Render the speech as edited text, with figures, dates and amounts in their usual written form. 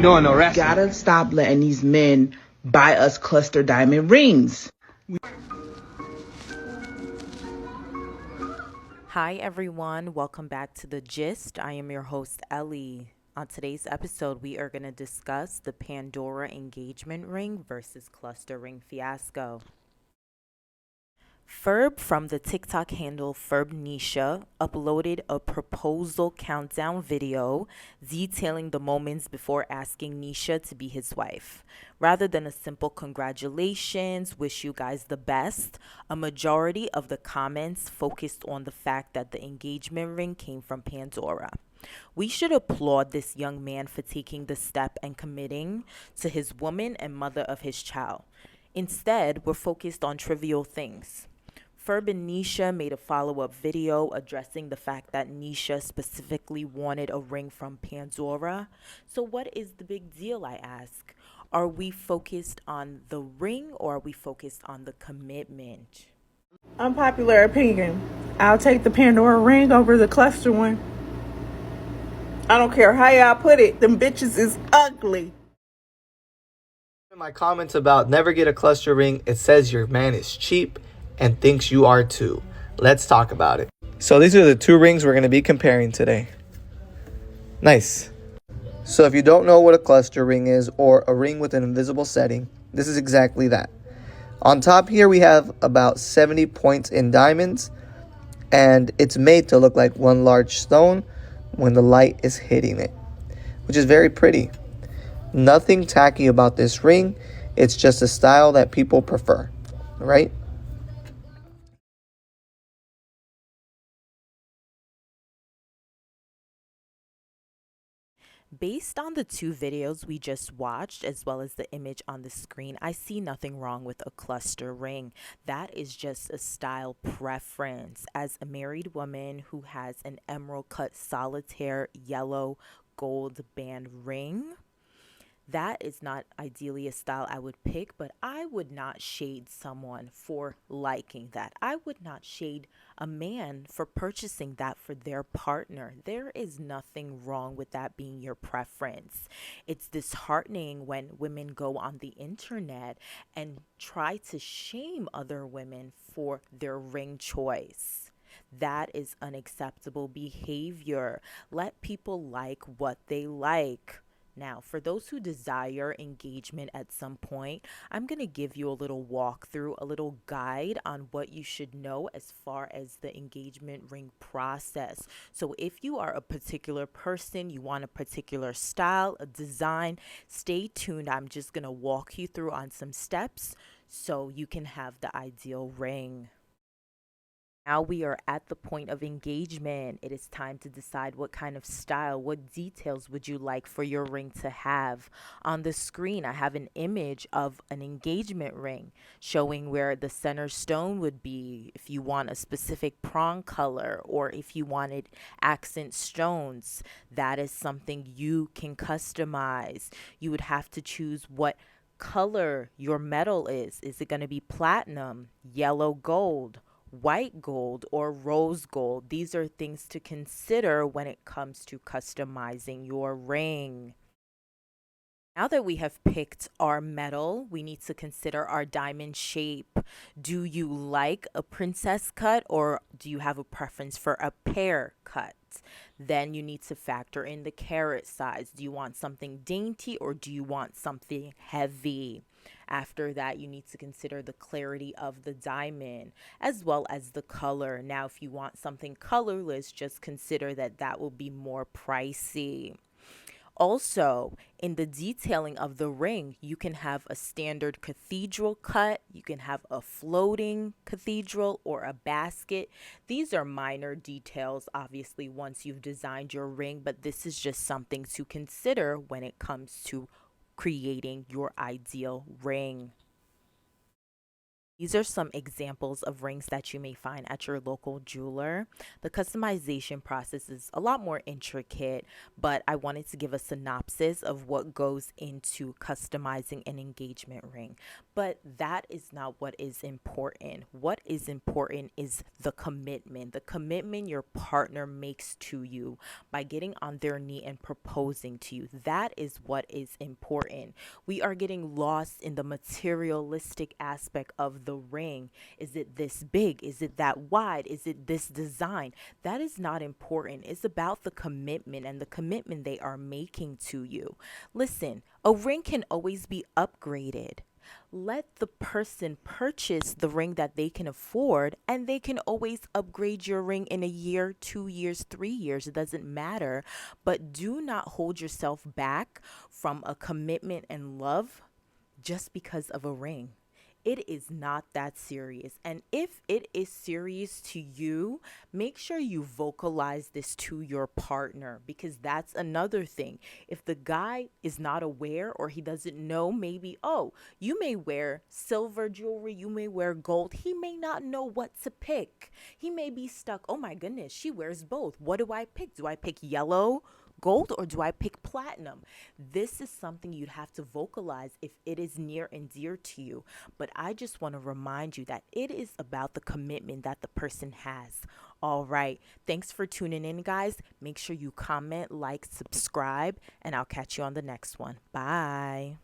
ain't doing no wrestling. Gotta stop letting these men buy us cluster diamond rings. Hi everyone, welcome back to The Gist. I am your host Ellie. On today's episode, we are going to discuss the Pandora engagement ring versus cluster ring fiasco. Ferb from the TikTok handle FerbNisha uploaded a proposal countdown video detailing the moments before asking Nisha to be his wife. Rather than a simple congratulations, wish you guys the best, a majority of the comments focused on the fact that the engagement ring came from Pandora. We should applaud this young man for taking the step and committing to his woman and mother of his child. Instead, we're focused on trivial things. Ferb and Nisha made a follow-up video addressing the fact that Nisha specifically wanted a ring from Pandora. So what is the big deal, I ask? Are we focused on the ring or are we focused on the commitment? Unpopular opinion. I'll take the Pandora ring over the cluster one. I don't care how y'all put it. Them bitches is ugly. In my comments about never get a cluster ring, it says your man is cheap and thinks you are too. Let's talk about it. So these are the two rings we're going to be comparing today. Nice. So if you don't know what a cluster ring is or a ring with an invisible setting, this is exactly that. On top here we have about 70 points in diamonds, and it's made to look like one large stone when the light is hitting it, which is very pretty. Nothing tacky about this ring. It's just a style that people prefer, right? Based on the two videos we just watched, as well as the image on the screen, I see nothing wrong with a cluster ring. That is just a style preference. As a married woman who has an emerald cut solitaire yellow gold band ring, that is not ideally a style I would pick, but I would not shade someone for liking that. I would not shade a man for purchasing that for their partner. There is nothing wrong with that being your preference. It's disheartening when women go on the internet and try to shame other women for their ring choice. That is unacceptable behavior. Let people like what they like. Now, for those who desire engagement at some point, I'm going to give you a little walkthrough, a little guide on what you should know as far as the engagement ring process. So if you are a particular person, you want a particular style, a design, stay tuned. I'm just going to walk you through on some steps so you can have the ideal ring. Now we are at the point of engagement. It is time to decide what kind of style, what details would you like for your ring to have. On the screen, I have an image of an engagement ring showing where the center stone would be if you want a specific prong color or if you wanted accent stones. That is something you can customize. You would have to choose what color your metal is. Is it going to be platinum, yellow gold, white gold, or rose gold? These are things to consider when it comes to customizing your ring. Now that we have picked our metal, we need to consider our diamond shape. Do you like a princess cut or do you have a preference for a pear cut? Then you need to factor in the carat size. Do you want something dainty or do you want something heavy? After that, you need to consider the clarity of the diamond as well as the color. Now, if you want something colorless, just consider that that will be more pricey. Also, in the detailing of the ring, you can have a standard cathedral cut, you can have a floating cathedral or a basket. These are minor details, obviously, once you've designed your ring, but this is just something to consider when it comes to creating your ideal ring. These are some examples of rings that you may find at your local jeweler. The customization process is a lot more intricate, but I wanted to give a synopsis of what goes into customizing an engagement ring. But that is not what is important. What is important is the commitment your partner makes to you by getting on their knee and proposing to you. That is what is important. We are getting lost in the materialistic aspect of the ring. Is it this big? Is it that wide? Is it this design? That is not important. It's about the commitment and the commitment they are making to you. Listen, a ring can always be upgraded. Let the person purchase the ring that they can afford, and they can always upgrade your ring in a year, 2 years, 3 years. It doesn't matter. But do not hold yourself back from a commitment and love just because of a ring. It is not that serious. And if it is serious to you, make sure you vocalize this to your partner, because that's another thing. If the guy is not aware or he doesn't know, maybe, oh, you may wear silver jewelry, you may wear gold. He may not know what to pick. He may be stuck. Oh my goodness, she wears both. What do I pick? Do I pick yellow gold or do I pick platinum? This is something you'd have to vocalize if it is near and dear to you. But I just want to remind you that it is about the commitment that the person has. All right. Thanks for tuning in, guys. Make sure you comment, like, subscribe, and I'll catch you on the next one. Bye.